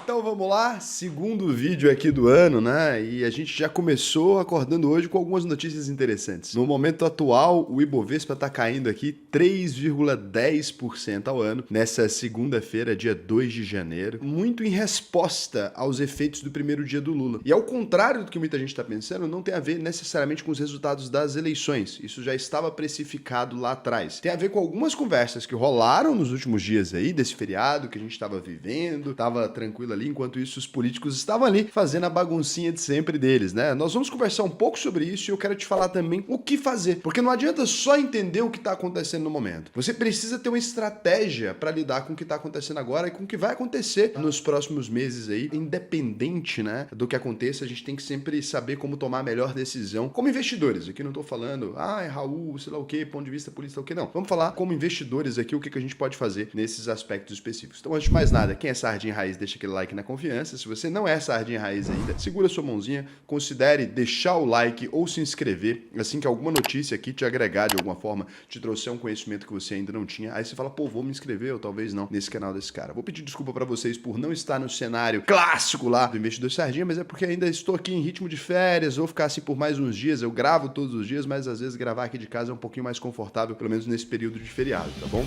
Então vamos lá, segundo vídeo aqui do ano, né? E a gente já começou acordando hoje com algumas notícias interessantes. No momento atual, o Ibovespa está caindo aqui 3,10% ao ano, nessa segunda-feira, dia 2 de janeiro, muito em resposta aos efeitos do primeiro dia do Lula. E ao contrário do que muita gente está pensando, não tem a ver necessariamente com os resultados das eleições. Isso já estava precificado lá atrás. Tem a ver com algumas conversas que rolaram nos últimos dias aí, desse feriado que a gente estava vivendo, estava tranquilo ali, enquanto isso os políticos estavam ali fazendo a baguncinha de sempre deles, né? Nós vamos conversar um pouco sobre isso e eu quero te falar também o que fazer, porque não adianta só entender o que está acontecendo no momento. Você precisa ter uma estratégia para lidar com o que está acontecendo agora e com o que vai acontecer nos próximos meses aí, independente, né, do que aconteça. A gente tem que sempre saber como tomar a melhor decisão como investidores. Aqui não estou falando, Raul, sei lá o que, ponto de vista político, o que não. Vamos falar como investidores aqui o que a gente pode fazer nesses aspectos específicos. Então, antes de mais nada, quem é sardinha raiz, deixa aquele like na confiança. Se você não é sardinha raiz ainda, segura sua mãozinha, considere deixar o like ou se inscrever, assim que alguma notícia aqui te agregar de alguma forma, te trouxer um conhecimento que você ainda não tinha. Aí você fala, pô, vou me inscrever ou talvez não nesse canal desse cara. Vou pedir desculpa pra vocês por não estar no cenário clássico lá do Investidor Sardinha, mas é porque ainda estou aqui em ritmo de férias, vou ficar assim por mais uns dias. Eu gravo todos os dias, mas às vezes gravar aqui de casa é um pouquinho mais confortável, pelo menos nesse período de feriado, tá bom?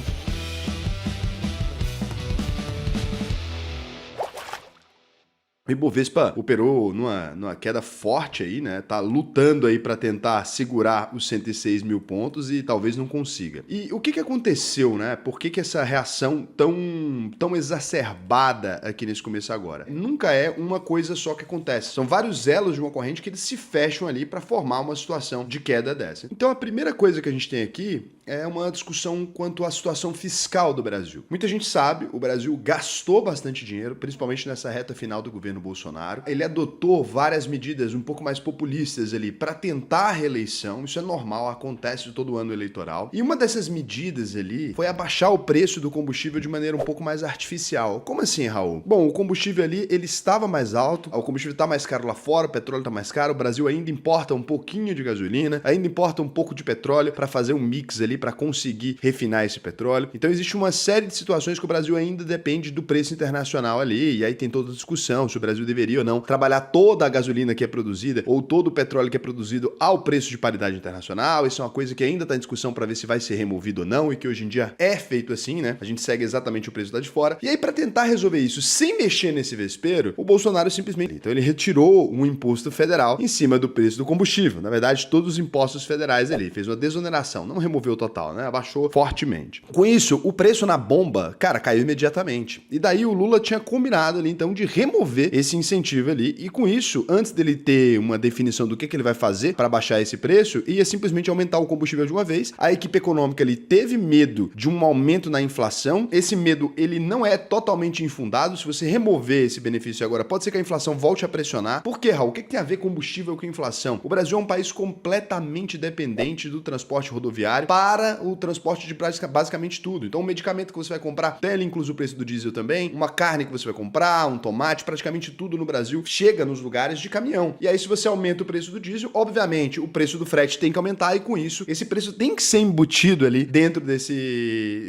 O Ibovespa operou numa queda forte aí, né? Tá lutando aí para tentar segurar os 106 mil pontos e talvez não consiga. E o que aconteceu, né? Por que essa reação tão exacerbada aqui nesse começo agora? Nunca é uma coisa só que acontece. São vários elos de uma corrente que eles se fecham ali para formar uma situação de queda dessa. Então a primeira coisa que a gente tem aqui é uma discussão quanto à situação fiscal do Brasil. Muita gente sabe, o Brasil gastou bastante dinheiro, principalmente nessa reta final do governo Bolsonaro. Ele adotou várias medidas um pouco mais populistas ali para tentar a reeleição. Isso é normal, acontece todo ano eleitoral. E uma dessas medidas ali foi abaixar o preço do combustível de maneira um pouco mais artificial. Como assim, Raul? Bom, o combustível ali, ele estava mais alto, o combustível está mais caro lá fora, o petróleo está mais caro, o Brasil ainda importa um pouquinho de gasolina, ainda importa um pouco de petróleo para fazer um mix ali, para conseguir refinar esse petróleo. Então existe uma série de situações que o Brasil ainda depende do preço internacional ali, e aí tem toda a discussão se o Brasil deveria ou não trabalhar toda a gasolina que é produzida ou todo o petróleo que é produzido ao preço de paridade internacional. Isso é uma coisa que ainda está em discussão para ver se vai ser removido ou não, e que hoje em dia é feito assim, né? A gente segue exatamente o preço lá de fora. E aí, para tentar resolver isso sem mexer nesse vespeiro, o Bolsonaro simplesmente... Então ele retirou um imposto federal em cima do preço do combustível. Na verdade, todos os impostos federais ali. Fez uma desoneração, não removeu total, né? Abaixou fortemente. Com isso, o preço na bomba, cara, caiu imediatamente. E daí o Lula tinha combinado ali, então, de remover esse incentivo ali. E com isso, antes dele ter uma definição do que ele vai fazer para baixar esse preço, ia simplesmente aumentar o combustível de uma vez. A equipe econômica ali teve medo de um aumento na inflação. Esse medo, ele não é totalmente infundado. Se você remover esse benefício agora, pode ser que a inflação volte a pressionar. Por quê, Raul? O que tem a ver combustível com inflação? O Brasil é um país completamente dependente do transporte rodoviário para o transporte de basicamente tudo. Então, um medicamento que você vai comprar, tela incluso o preço do diesel também, uma carne que você vai comprar, um tomate, praticamente tudo no Brasil chega nos lugares de caminhão. E aí, se você aumenta o preço do diesel, obviamente, o preço do frete tem que aumentar e com isso, esse preço tem que ser embutido ali dentro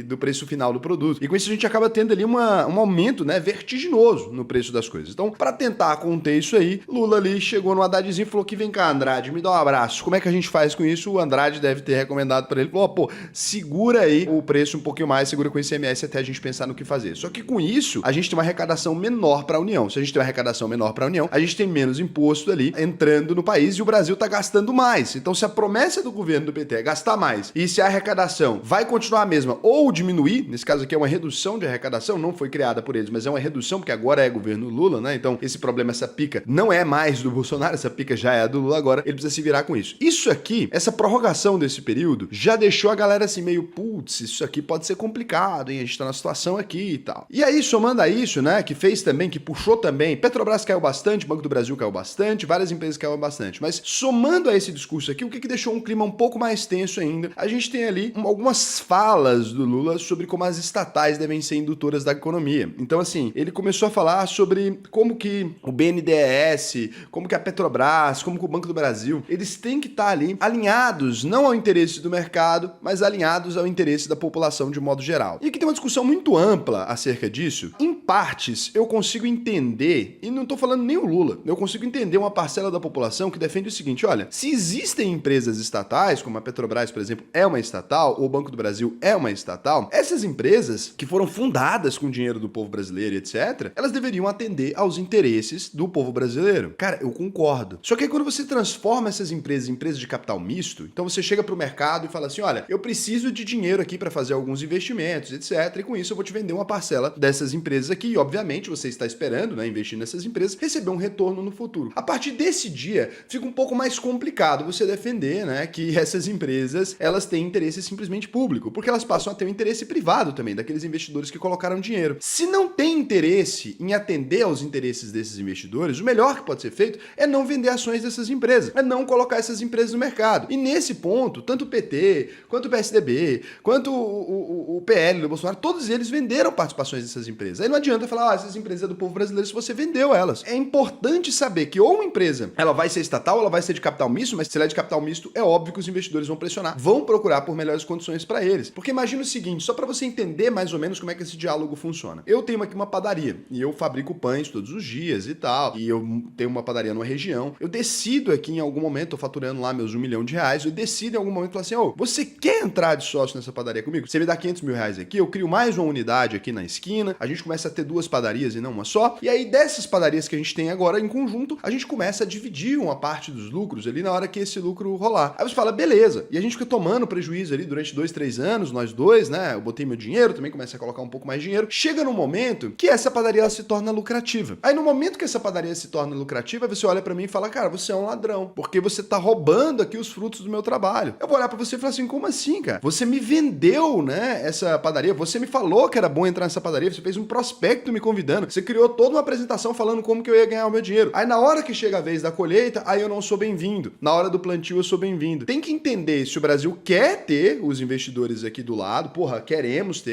do preço final do produto. E com isso a gente acaba tendo ali um aumento, né, vertiginoso no preço das coisas. Então, para tentar conter isso aí, Lula ali chegou no Haddadzinho e falou que vem cá, Andrade, me dá um abraço. Como é que a gente faz com isso? O Andrade deve ter recomendado para ele, falou, pô, segura aí o preço um pouquinho mais, segura com o ICMS até a gente pensar no que fazer. Só que com isso, a gente tem uma arrecadação menor para a União. Se a gente tem uma arrecadação menor para a União, a gente tem menos imposto ali entrando no país e o Brasil tá gastando mais. Então, se a promessa do governo do PT é gastar mais e se a arrecadação vai continuar a mesma ou diminuir, nesse caso aqui é uma redução de arrecadação, não foi criada por eles, mas é uma redução porque agora é governo Lula, né? Então, esse problema, essa pica, não é mais do Bolsonaro, essa pica já é a do Lula agora, ele precisa se virar com isso. Isso aqui, essa prorrogação desse período, já deixou a galera assim meio, putz, isso aqui pode ser complicado, hein? A gente tá na situação aqui e tal. E aí, somando a isso, né, que fez também, que puxou também, Petrobras caiu bastante, Banco do Brasil caiu bastante, várias empresas caíram bastante, mas somando a esse discurso aqui, o que deixou um clima um pouco mais tenso ainda? A gente tem ali algumas falas do Lula sobre como as estatais devem ser indutoras da economia. Então, assim, ele começou a falar sobre como que o BNDES, como que a Petrobras, como que o Banco do Brasil, eles têm que estar ali alinhados não ao interesse do mercado, mas alinhados ao interesse da população de modo geral. E aqui tem uma discussão muito ampla acerca disso. Em partes, eu consigo entender, e não tô falando nem o Lula, eu consigo entender uma parcela da população que defende o seguinte, olha, se existem empresas estatais, como a Petrobras, por exemplo, é uma estatal, ou o Banco do Brasil é uma estatal, essas empresas que foram fundadas com dinheiro do povo brasileiro, etc., elas deveriam atender aos interesses do povo brasileiro. Cara, eu concordo. Só que aí quando você transforma essas empresas em empresas de capital misto, então você chega pro mercado e fala assim, olha, eu preciso de dinheiro aqui para fazer alguns investimentos, etc., e com isso eu vou te vender uma parcela dessas empresas aqui, e obviamente você está esperando, né, investir nessas empresas, receber um retorno no futuro. A partir desse dia, fica um pouco mais complicado você defender, né, que essas empresas, elas têm interesse simplesmente público, porque elas passam a ter um interesse privado também, daqueles investidores que colocaram dinheiro. Se não tem interesse em atender aos interesses desses investidores, o melhor que pode ser feito é não vender ações dessas empresas, é não colocar essas empresas no mercado. E nesse ponto, tanto o PT, quanto o PSDB, quanto o PL do Bolsonaro, todos eles venderam participações dessas empresas. Aí não adianta falar, essas empresas é do povo brasileiro se você vendeu elas. É importante saber que ou uma empresa, ela vai ser estatal, ela vai ser de capital misto, mas se ela é de capital misto, é óbvio que os investidores vão pressionar, vão procurar por melhores condições para eles. Porque imagina o seguinte, só para você entender mais ou menos como é que esse diálogo funciona. Eu tenho aqui uma padaria e eu fabrico pães todos os dias e tal, e eu tenho uma padaria numa região. Eu decido aqui em algum momento, tô faturando lá meus R$1 milhão, eu decido em algum momento falar assim, ô, você quer entrar de sócio nessa padaria comigo? Você me dá R$500 mil aqui, eu crio mais uma unidade aqui na esquina, a gente começa a ter 2 padarias e não uma só, e aí dessas padarias que a gente tem agora em conjunto, a gente começa a dividir uma parte dos lucros ali na hora que esse lucro rolar. Aí você fala, beleza, e a gente fica tomando prejuízo ali durante 2, 3 anos, nós dois, né, eu botei meu dinheiro, também comecei a colocar um pouco mais de dinheiro, chega no momento que essa padaria ela se torna lucrativa. Aí no momento que essa padaria se torna lucrativa, você olha pra mim e fala, cara, você é um ladrão, porque você tá roubando aqui os frutos do meu trabalho. Eu vou olhar pra você e falar assim, como assim, cara? Você me vendeu, né, essa padaria, você me falou que era bom entrar nessa padaria, você fez um prospecto me convidando, você criou toda uma apresentação falando como que eu ia ganhar o meu dinheiro. Aí na hora que chega a vez da colheita, aí eu não sou bem-vindo. Na hora do plantio eu sou bem-vindo. Tem que entender se o Brasil quer ter os investidores aqui do lado, porra, queremos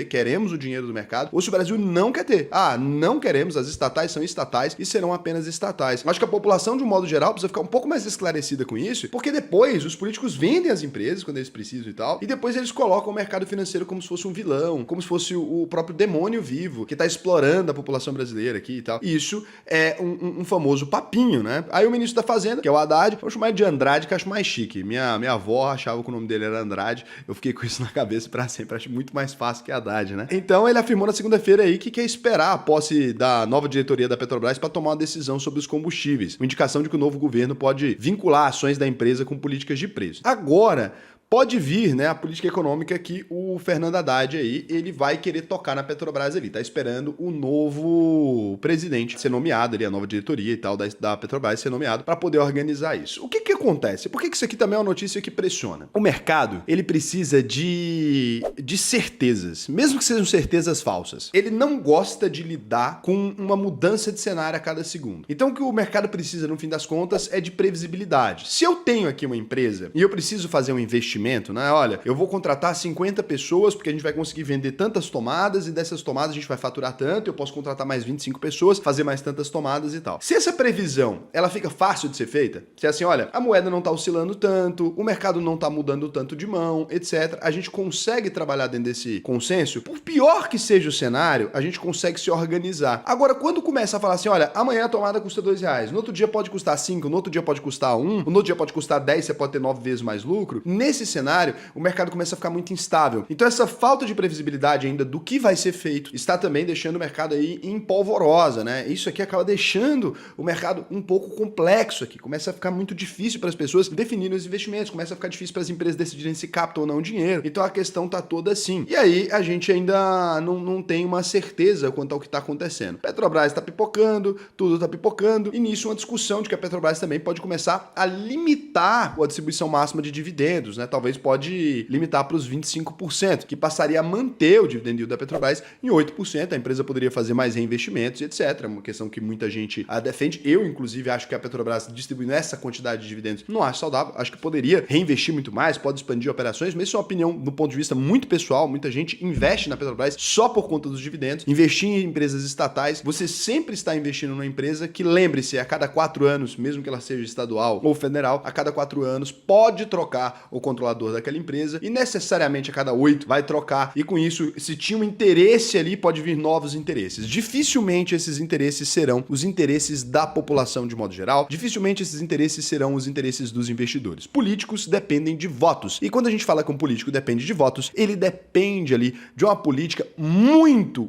o dinheiro do mercado, ou se o Brasil não quer ter. Ah, não queremos, as estatais são estatais e serão apenas estatais. Acho que a população, de um modo geral, precisa ficar um pouco mais esclarecida com isso, porque depois os políticos vendem as empresas quando eles precisam e tal, e depois eles colocam o mercado financeiro como se fosse um vilão, como se fosse o próprio demônio vivo, que tá explorando a população brasileira aqui e tal. E isso é um famoso papinho, né? Aí o ministro da Fazenda, que é o Haddad, vou chamar ele de Andrade, que eu acho mais chique. Minha avó achava que o nome dele era Andrade, eu fiquei com isso na cabeça pra sempre, acho muito mais fácil que Haddad, né? Então ele afirmou na segunda-feira aí que quer esperar a posse da nova diretoria da Petrobras para tomar uma decisão sobre os combustíveis, uma indicação de que o novo governo pode vincular ações da empresa com políticas de preço. Agora, pode vir, né, a política econômica que o Fernando Haddad aí, ele vai querer tocar na Petrobras ali, tá esperando o novo presidente ser nomeado ali, a nova diretoria e tal da Petrobras ser nomeado para poder organizar isso. O que que acontece? Por que isso aqui também é uma notícia que pressiona? O mercado, ele precisa de certezas, mesmo que sejam certezas falsas. Ele não gosta de lidar com uma mudança de cenário a cada segundo. Então o que o mercado precisa, no fim das contas, é de previsibilidade. Se eu tenho aqui uma empresa e eu preciso fazer um investimento, né? Olha, eu vou contratar 50 pessoas porque a gente vai conseguir vender tantas tomadas e dessas tomadas a gente vai faturar tanto, eu posso contratar mais 25 pessoas, fazer mais tantas tomadas e tal. Se essa previsão, ela fica fácil de ser feita, se é assim, olha, a moeda não tá oscilando tanto, o mercado não tá mudando tanto de mão, etc., a gente consegue trabalhar dentro desse consenso, por pior que seja o cenário, a gente consegue se organizar. Agora, quando começa a falar assim, olha, amanhã a tomada custa R$2, no outro dia pode custar 5, no outro dia pode custar 1, no outro dia pode custar 10, você pode ter 9 vezes mais lucro, nesse cenário, o mercado começa a ficar muito instável. Então essa falta de previsibilidade ainda do que vai ser feito está também deixando o mercado aí em polvorosa, né? Isso aqui acaba deixando o mercado um pouco complexo aqui. Começa a ficar muito difícil para as pessoas definirem os investimentos, começa a ficar difícil para as empresas decidirem se captam ou não dinheiro. Então a questão tá toda assim. E aí a gente ainda não tem uma certeza quanto ao que está acontecendo. Petrobras está pipocando, tudo está pipocando, e nisso uma discussão de que a Petrobras também pode começar a limitar a distribuição máxima de dividendos, né? Talvez pode limitar para os 25%, que passaria a manter o dividend yield da Petrobras em 8%. A empresa poderia fazer mais reinvestimentos, etc. Uma questão que muita gente defende. Eu, inclusive, acho que a Petrobras distribuindo essa quantidade de dividendos não acho saudável. Acho que poderia reinvestir muito mais, pode expandir operações, mas isso é uma opinião do ponto de vista muito pessoal. Muita gente investe na Petrobras só por conta dos dividendos. Investir em empresas estatais, você sempre está investindo numa empresa que, lembre-se, a cada 4 anos, mesmo que ela seja estadual ou federal, a cada 4 anos pode trocar o controlador controlador daquela empresa e necessariamente a cada 8 vai trocar. E com isso, se tinha um interesse ali, pode vir novos interesses. Dificilmente esses interesses serão os interesses da população de modo geral. Dificilmente esses interesses serão os interesses dos investidores. Políticos dependem de votos. E quando a gente fala que um político depende de votos, ele depende ali de uma política muito,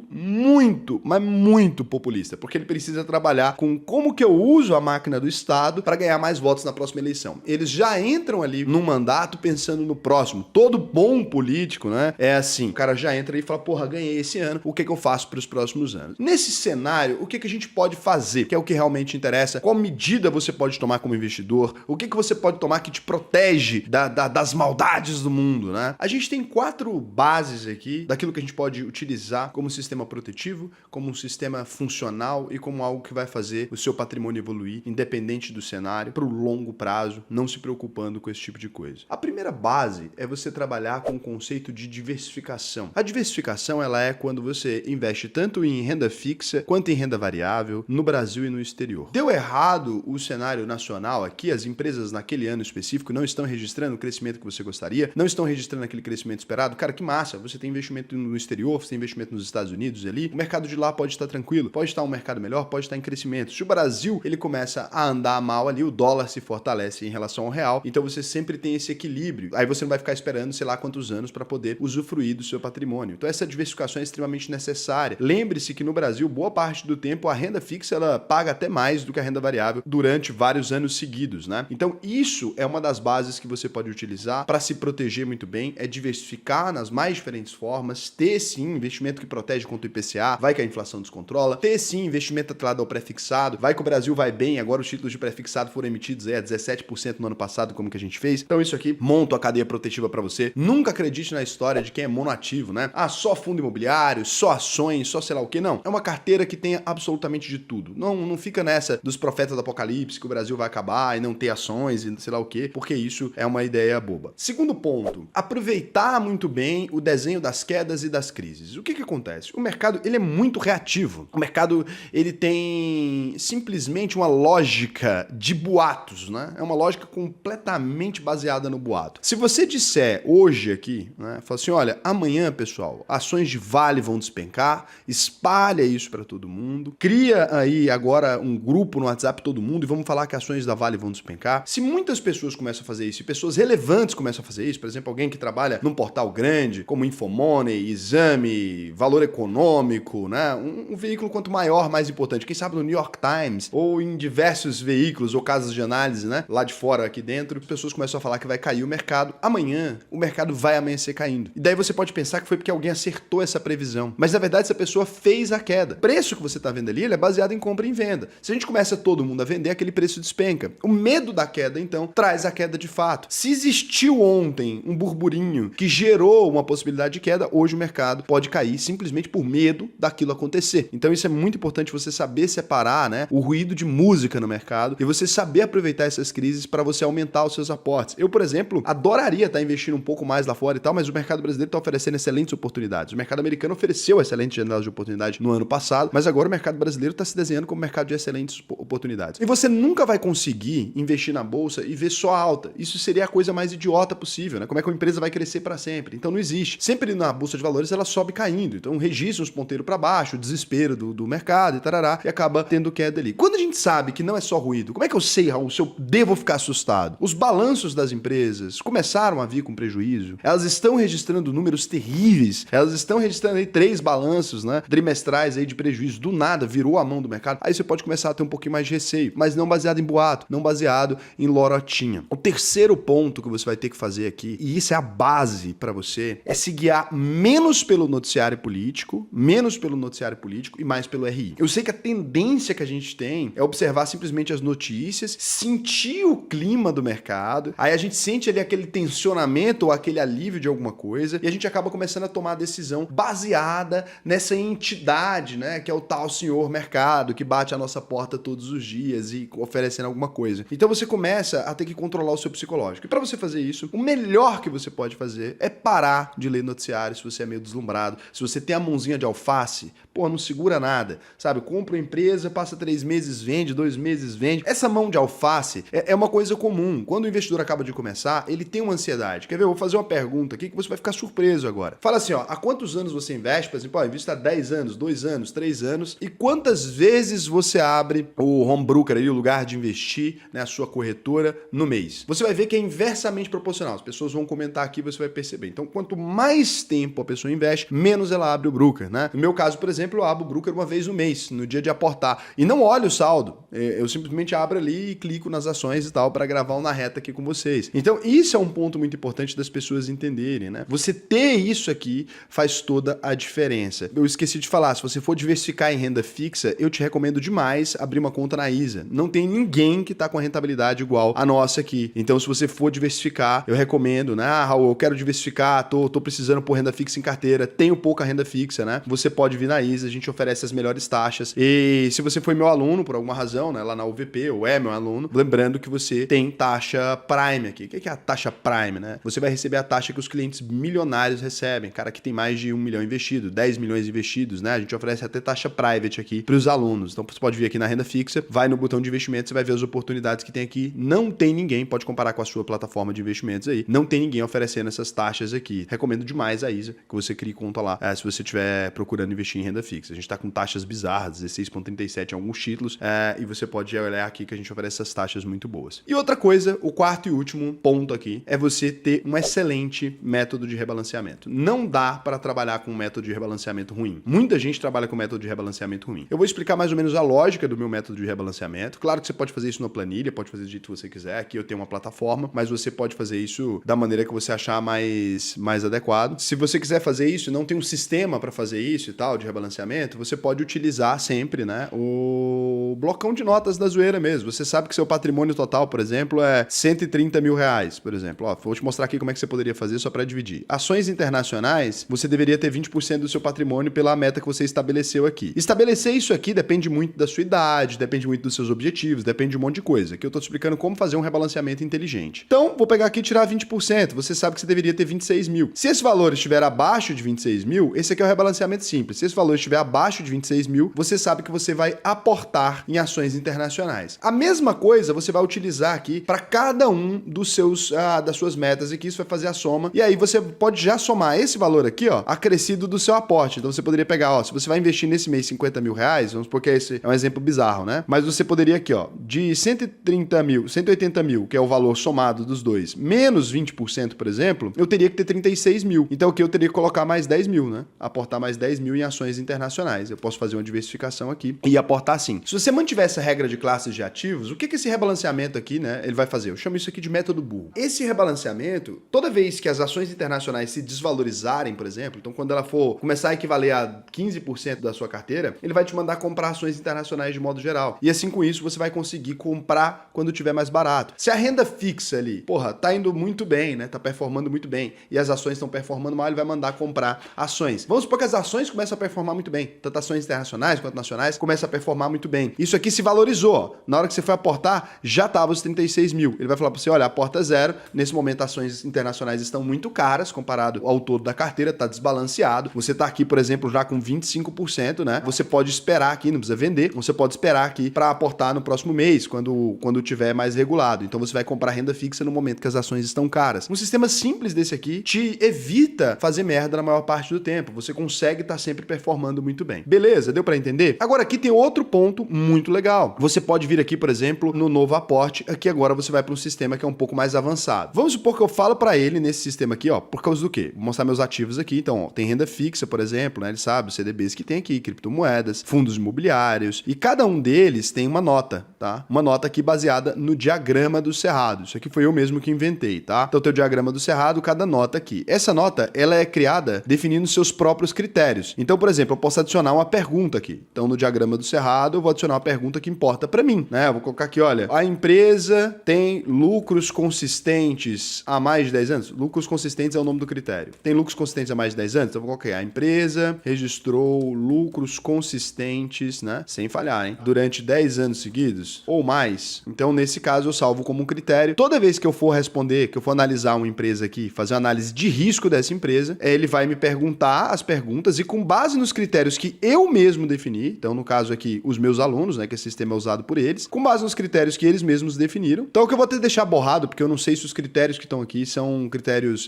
mas muito populista, porque ele precisa trabalhar com como que eu uso a máquina do Estado para ganhar mais votos na próxima eleição. Eles já entram ali num mandato pensando no próximo. Todo bom político, né, é assim, o cara já entra e fala, porra, ganhei esse ano, o que que eu faço para os próximos anos? Nesse cenário, o que que a gente pode fazer, que é o que realmente interessa? Qual medida você pode tomar como investidor? O que que você pode tomar que te protege das maldades do mundo, né? A gente tem 4 bases aqui daquilo que a gente pode utilizar como sistema protetivo, como um sistema funcional e como algo que vai fazer o seu patrimônio evoluir, independente do cenário, para o longo prazo, não se preocupando com esse tipo de coisa. A primeira base é você trabalhar com o conceito de diversificação. A diversificação, ela é quando você investe tanto em renda fixa quanto em renda variável no Brasil e no exterior. Deu errado o cenário nacional aqui, as empresas naquele ano específico não estão registrando o crescimento que você gostaria, não estão registrando aquele crescimento esperado. Cara, que massa, você tem investimento no exterior, você tem investimento nos Estados Unidos ali, o mercado de lá pode estar tranquilo, pode estar um mercado melhor, pode estar em crescimento. Se o Brasil, ele começa a andar mal ali, o dólar se fortalece em relação ao real, então você sempre tem esse equilíbrio. Aí você não vai ficar esperando sei lá quantos anos para poder usufruir do seu patrimônio. Então essa diversificação é extremamente necessária. Lembre-se que no Brasil, boa parte do tempo, a renda fixa ela paga até mais do que a renda variável durante vários anos seguidos, né? Então isso é uma das bases que você pode utilizar para se proteger muito bem, é diversificar nas mais diferentes formas, ter sim investimento que protege contra o IPCA, vai que a inflação descontrola, ter sim investimento atrelado ao pré-fixado, vai que o Brasil vai bem, agora os títulos de pré-fixado foram emitidos a 17% no ano passado, como que a gente fez. Então isso aqui monta a cadeia protetiva para você. Nunca acredite na história de quem é monoativo, né? Ah, só fundo imobiliário, só ações, só sei lá o que. Não, é uma carteira que tenha absolutamente de tudo. Não fica nessa dos profetas do apocalipse que o Brasil vai acabar e não ter ações e sei lá o que, porque isso é uma ideia boba. Segundo ponto, aproveitar muito bem o desenho das quedas e das crises. O que que acontece? O mercado, ele é muito reativo. O mercado, ele tem simplesmente uma lógica de boatos, né? É uma lógica completamente baseada no boato. Se você disser hoje aqui, né, fala assim, olha, amanhã, pessoal, ações de Vale vão despencar, espalha isso para todo mundo, cria aí agora um grupo no WhatsApp todo mundo e vamos falar que ações da Vale vão despencar. Se muitas pessoas começam a fazer isso, e pessoas relevantes começam a fazer isso, por exemplo, alguém que trabalha num portal grande, como Infomoney, Exame, Valor Econômico, né? Um veículo quanto maior, mais importante. Quem sabe no New York Times, ou em diversos veículos ou casas de análise, né? Lá de fora, aqui dentro, as pessoas começam a falar que vai cair o mercado. Amanhã, o mercado vai amanhecer caindo. E daí você pode pensar que foi porque alguém acertou essa previsão. Mas na verdade, essa pessoa fez a queda. O preço que você está vendo ali, ele é baseado em compra e venda. Se a gente começa todo mundo a vender, aquele preço despenca. O medo da queda, então, traz a queda de fato. Se existiu ontem um burburinho que gerou uma possibilidade de queda, hoje o mercado pode cair simplesmente por medo daquilo acontecer. Então isso é muito importante você saber separar, né, o ruído de música no mercado e você saber aproveitar essas crises para você aumentar os seus aportes. Eu, por exemplo, adoraria estar investindo um pouco mais lá fora e tal, mas o mercado brasileiro está oferecendo excelentes oportunidades. O mercado americano ofereceu excelentes janelas de oportunidade no ano passado, mas agora o mercado brasileiro está se desenhando como um mercado de excelentes oportunidades. E você nunca vai conseguir investir na bolsa e ver só alta. Isso seria a coisa mais idiota possível, né? Como é que uma empresa vai crescer para sempre? Então não existe. Sempre na bolsa de valores ela sobe caindo. Então registra uns ponteiros para baixo, o desespero do mercado e tarará, e acaba tendo queda ali. Quando a gente sabe que não é só ruído, como é que eu sei, Raul, se eu devo ficar assustado? Os balanços das empresas começaram a vir com prejuízo. Elas estão registrando números terríveis. Elas estão registrando aí 3 balanços, né, trimestrais aí de prejuízo. Do nada, virou a mão do mercado. Aí você pode começar a ter um pouquinho mais de receio, mas não baseado em boato, não baseado em lorotinha. O terceiro ponto que você vai ter que fazer aqui, e isso é a base para você, é se guiar menos pelo noticiário político e mais pelo RI. Eu sei que a tendência que a gente tem é observar simplesmente as notícias, sentir o clima do mercado, aí a gente sente ali aquele tensionamento ou aquele alívio de alguma coisa e a gente acaba começando a tomar a decisão baseada nessa entidade, né, que é o tal senhor mercado que bate a nossa porta todos os dias e oferecendo alguma coisa. Então você começa a ter que controlar o seu psicológico. E para você fazer isso, o melhor que você pode fazer é parar de ler noticiário se você é meio deslumbrado. Se você tem a mãozinha de alface, pô, não segura nada, sabe? Compra uma empresa, passa 3 meses, vende, 2 meses, vende. Essa mão de alface é uma coisa comum. Quando o investidor acaba de começar, ele ter uma ansiedade. Quer ver? Eu vou fazer uma pergunta aqui que você vai ficar surpreso agora. Fala assim, ó, há quantos anos você investe? Por exemplo, ó, invisto há 10 anos, 2 anos, 3 anos. E quantas vezes você abre o home broker ali, o lugar de investir, né, a sua corretora, no mês? Você vai ver que é inversamente proporcional. As pessoas vão comentar aqui, você vai perceber. Então, quanto mais tempo a pessoa investe, menos ela abre o broker, né? No meu caso, por exemplo, eu abro o broker uma vez no mês, no dia de aportar. E não olho o saldo. Eu simplesmente abro ali e clico nas ações e tal para gravar um na reta aqui com vocês. Então, isso é um ponto muito importante das pessoas entenderem, né? Você ter isso aqui faz toda a diferença. Eu esqueci de falar, se você for diversificar em renda fixa, eu te recomendo demais abrir uma conta na ISA. Não tem ninguém que está com a rentabilidade igual a nossa aqui. Então, se você for diversificar, eu recomendo, né? Ah, Raul, eu quero diversificar, tô precisando pôr renda fixa em carteira, tenho pouca renda fixa, né? Você pode vir na ISA, a gente oferece as melhores taxas. E se você foi meu aluno por alguma razão, né, lá na UVP, ou é meu aluno, lembrando que você tem taxa Prime aqui. O que é a taxa Prime, né? Você vai receber a taxa que os clientes milionários recebem, cara que tem mais de 1 milhão investido, 10 milhões investidos, né? A gente oferece até taxa private aqui para os alunos. Então você pode vir aqui na renda fixa, vai no botão de investimento, você vai ver as oportunidades que tem aqui. Não tem ninguém, pode comparar com a sua plataforma de investimentos aí, não tem ninguém oferecendo essas taxas aqui. Recomendo demais a ISA, que você crie conta lá, se você estiver procurando investir em renda fixa. A gente está com taxas bizarras, 16,37 em alguns títulos, e você pode olhar aqui que a gente oferece essas taxas muito boas. E outra coisa, o quarto e último ponto aqui, é você ter um excelente método de rebalanceamento. Não dá para trabalhar com um método de rebalanceamento ruim. Muita gente trabalha com método de rebalanceamento ruim. Eu vou explicar mais ou menos a lógica do meu método de rebalanceamento. Claro que você pode fazer isso na planilha, pode fazer do jeito que você quiser. Aqui eu tenho uma plataforma, mas você pode fazer isso da maneira que você achar mais adequado. Se você quiser fazer isso e não tem um sistema para fazer isso e tal, de rebalanceamento, você pode utilizar sempre, né, o blocão de notas da zoeira mesmo. Você sabe que seu patrimônio total, por exemplo, é 130 mil reais, por exemplo. Ó, vou te mostrar aqui como é que você poderia fazer só para dividir. Ações internacionais, você deveria ter 20% do seu patrimônio pela meta que você estabeleceu aqui. Estabelecer isso aqui depende muito da sua idade, depende muito dos seus objetivos, depende de um monte de coisa. Aqui eu tô te explicando como fazer um rebalanceamento inteligente. Então, vou pegar aqui e tirar 20%. Você sabe que você deveria ter 26 mil. Se esse valor estiver abaixo de 26 mil, esse aqui é o rebalanceamento simples. Se esse valor estiver abaixo de 26 mil, você sabe que você vai aportar em ações internacionais. A mesma coisa você vai utilizar aqui para cada um dos seus, das suas metas aqui. Isso vai fazer a soma. E aí você pode já somar esse valor aqui, ó, acrescido do seu aporte. Então você poderia pegar, ó, se você vai investir nesse mês 50 mil reais, vamos supor que esse é um exemplo bizarro, né? Mas você poderia aqui, ó, de 130 mil, 180 mil, que é o valor somado dos dois, menos 20%, por exemplo, eu teria que ter 36 mil. Então aqui eu teria que colocar mais 10 mil, né? Aportar mais 10 mil em ações internacionais. Eu posso fazer uma diversificação aqui e aportar sim. Se você mantiver essa regra de classes de ativos, o que esse rebalanceamento aqui, né, ele vai fazer? Eu chamo isso aqui de método burro. Esse rebalanceamento, toda vez que as ações internacionais se desvalorizarem, por exemplo, então quando ela for começar a equivaler a 15% da sua carteira, ele vai te mandar comprar ações internacionais de modo geral. E assim com isso você vai conseguir comprar quando tiver mais barato. Se a renda fixa ali, porra, tá indo muito bem, né? Tá performando muito bem e as ações estão performando mal, ele vai mandar comprar ações. Vamos supor que as ações começam a performar muito bem. Tanto ações internacionais quanto nacionais começam a performar muito bem. Isso aqui se valorizou, ó. Na hora que você foi aportar, já tava os 36 mil. Ele vai falar para você, olha, aporta zero. Nesse momento, ações internacionais estão muito caras comparado ao todo da carteira, tá desbalanceado. Você tá aqui, por exemplo, já com 25%, né? Você pode esperar aqui, não precisa vender, você pode esperar aqui para aportar no próximo mês, quando tiver mais regulado. Então você vai comprar renda fixa no momento que as ações estão caras. Um sistema simples desse aqui te evita fazer merda na maior parte do tempo. Você consegue estar sempre performando muito bem. Beleza? Deu para entender? Agora aqui tem outro ponto muito legal. Você pode vir aqui, por exemplo, no novo aporte. Aqui agora você vai para um sistema que é um pouco mais avançado. Vamos supor que eu falo para ele nesse sistema aqui, ó, por causa do quê? Vou mostrar meus ativos aqui. Então, ó, tem renda fixa, por exemplo, né? Ele sabe os CDBs que tem aqui, criptomoedas, fundos imobiliários, e cada um deles tem uma nota, tá? Uma nota aqui baseada no diagrama do cerrado. Isso aqui foi eu mesmo que inventei, tá? Então, tem o diagrama do cerrado, cada nota aqui. Essa nota, ela é criada definindo seus próprios critérios. Então, por exemplo, eu posso adicionar uma pergunta aqui. Então, no diagrama do cerrado, eu vou adicionar uma pergunta que importa para mim, né? Eu vou colocar aqui, olha, a empresa tem lucros consistentes há mais de 10 anos? Lucros consistentes é o nome do critério. Tem lucros consistentes há mais de 10 anos? Então, eu vou colocar a empresa registrou lucros consistentes, né? Sem falhar, hein? Durante 10 anos seguidos ou mais. Então, nesse caso, eu salvo como um critério. Toda vez que eu for responder, que eu for analisar uma empresa aqui, fazer uma análise de risco dessa empresa, ele vai me perguntar as perguntas e com base nos critérios que eu mesmo defini, então no caso aqui os meus alunos, né, que esse sistema é usado por eles, com base nos critérios que eles mesmos definiram. Então o que eu vou ter que deixar borrado, porque eu não sei se os critérios que estão aqui são critérios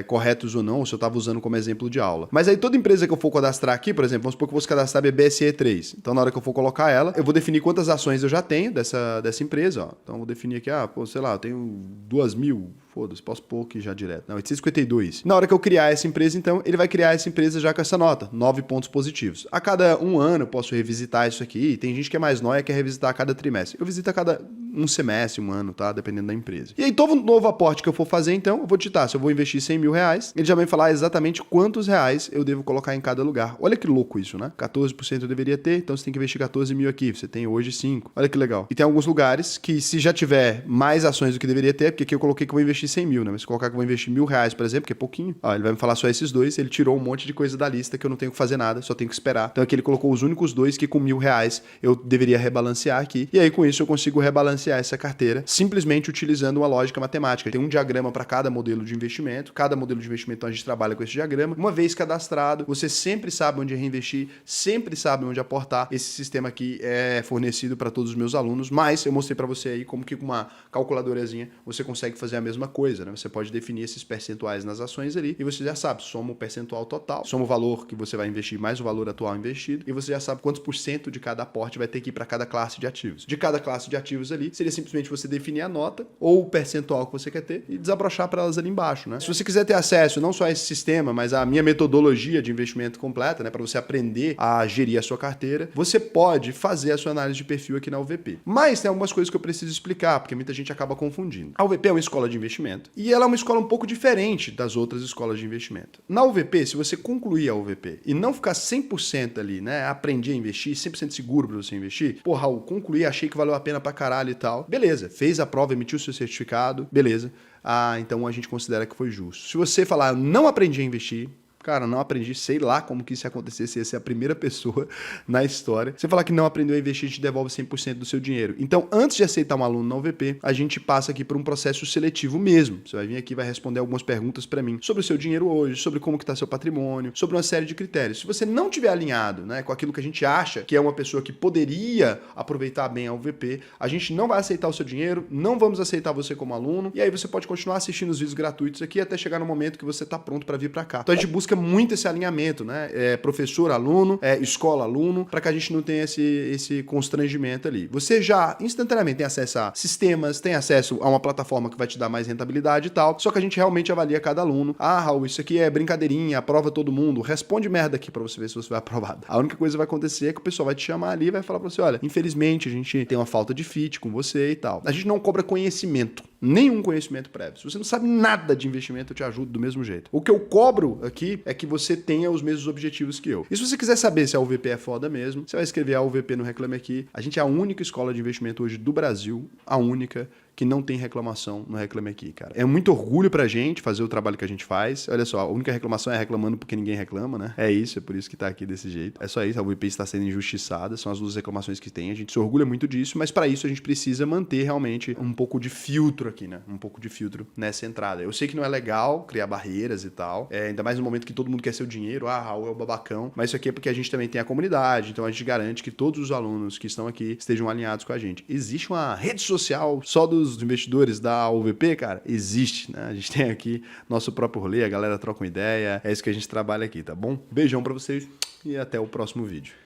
corretos ou não, ou se eu estava usando como exemplo de aula. Mas aí toda empresa que eu for cadastrar aqui, por exemplo, vamos supor que eu vou cadastrar BBSE3. Então na hora que eu for colocar ela, eu vou definir quantas ações eu já tenho dessa empresa. Ó. Então eu vou definir aqui, sei lá, eu tenho 2.000. Foda-se, posso pôr aqui já direto. Não, 852. Na hora que eu criar essa empresa, então, ele vai criar essa empresa já com essa nota, 9 pontos positivos. A cada um ano eu posso revisitar isso aqui. Tem gente que é mais nóia, quer revisitar a cada trimestre. Eu visito a cada um semestre, um ano, tá? Dependendo da empresa. E aí, todo novo aporte que eu for fazer, então, eu vou digitar. Se eu vou investir 100 mil reais, ele já vai falar exatamente quantos reais eu devo colocar em cada lugar. Olha que louco isso, né? 14% eu deveria ter, então você tem que investir 14 mil aqui. Você tem hoje 5. Olha que legal. E tem alguns lugares que, se já tiver mais ações do que deveria ter, porque aqui eu coloquei que eu vou investir 100 mil, né? Mas se colocar que eu vou investir 1.000 reais, por exemplo, que é pouquinho, ele vai me falar só esses dois, ele tirou um monte de coisa da lista que eu não tenho que fazer nada, só tenho que esperar. Então aqui ele colocou os únicos dois que com 1.000 reais eu deveria rebalancear aqui, e aí com isso eu consigo rebalancear essa carteira, simplesmente utilizando uma lógica matemática. Tem um diagrama para cada modelo de investimento, a gente trabalha com esse diagrama. Uma vez cadastrado, você sempre sabe onde reinvestir, sempre sabe onde aportar. Esse sistema aqui é fornecido para todos os meus alunos, mas eu mostrei para você aí como que com uma calculadorazinha você consegue fazer a mesma coisa, né? Você pode definir esses percentuais nas ações ali e você já sabe, soma o percentual total, soma o valor que você vai investir mais o valor atual investido e você já sabe quantos por cento de cada aporte vai ter que ir para cada classe de ativos. De cada classe de ativos ali, seria simplesmente você definir a nota ou o percentual que você quer ter e desabrochar para elas ali embaixo, né? Se você quiser ter acesso não só a esse sistema, mas a minha metodologia de investimento completa, né, para você aprender a gerir a sua carteira, você pode fazer a sua análise de perfil aqui na UVP. Mas tem algumas coisas que eu preciso explicar, porque muita gente acaba confundindo. A UVP é uma escola de investimento e ela é uma escola um pouco diferente das outras escolas de investimento. Na UVP, se você concluir a UVP e não ficar 100% ali, né, aprendi a investir, 100% seguro para você investir, pô, Raul, concluí, achei que valeu a pena pra caralho e tal. Beleza, fez a prova, emitiu seu certificado, beleza. Então a gente considera que foi justo. Se você falar, não aprendi a investir, cara, não aprendi, sei lá como que isso ia acontecer, se ia ser a primeira pessoa na história. Você falar que não aprendeu a investir, a gente devolve 100% do seu dinheiro. Então, antes de aceitar um aluno na UVP, a gente passa aqui por um processo seletivo mesmo. Você vai vir aqui e vai responder algumas perguntas para mim sobre o seu dinheiro hoje, sobre como que está seu patrimônio, sobre uma série de critérios. Se você não tiver alinhado, né, com aquilo que a gente acha que é uma pessoa que poderia aproveitar bem a UVP, a gente não vai aceitar o seu dinheiro, não vamos aceitar você como aluno, e aí você pode continuar assistindo os vídeos gratuitos aqui até chegar no momento que você está pronto para vir para cá. Então a gente busca muito esse alinhamento, né? Professor, aluno, escola, aluno, para que a gente não tenha esse constrangimento ali. Você já instantaneamente tem acesso a sistemas, tem acesso a uma plataforma que vai te dar mais rentabilidade e tal, só que a gente realmente avalia cada aluno. Raul, isso aqui é brincadeirinha, aprova todo mundo, responde merda aqui para você ver se você vai aprovado. A única coisa que vai acontecer é que o pessoal vai te chamar ali e vai falar para você, olha, infelizmente a gente tem uma falta de fit com você e tal. A gente não cobra conhecimento, nenhum conhecimento prévio. Se você não sabe nada de investimento, eu te ajudo do mesmo jeito. O que eu cobro aqui é que você tenha os mesmos objetivos que eu. E se você quiser saber se a UVP é foda mesmo, você vai escrever a UVP no Reclame Aqui. A gente é a única escola de investimento hoje do Brasil, a única que não tem reclamação no Reclame Aqui, cara. É muito orgulho pra gente fazer o trabalho que a gente faz. Olha só, a única reclamação é reclamando porque ninguém reclama, né? É isso, é por isso que tá aqui desse jeito. É só isso, a UVP está sendo injustiçada, são as duas reclamações que tem. A gente se orgulha muito disso, mas para isso a gente precisa manter realmente um pouco de filtro aqui, né? Um pouco de filtro nessa entrada. Eu sei que não é legal criar barreiras e tal, ainda mais no momento que todo mundo quer seu dinheiro, Raul é o babacão, mas isso aqui é porque a gente também tem a comunidade, então a gente garante que todos os alunos que estão aqui estejam alinhados com a gente. Existe uma rede social só dos investidores da UVP, cara? Existe, né? A gente tem aqui nosso próprio rolê, a galera troca uma ideia, é isso que a gente trabalha aqui, tá bom? Beijão pra vocês e até o próximo vídeo.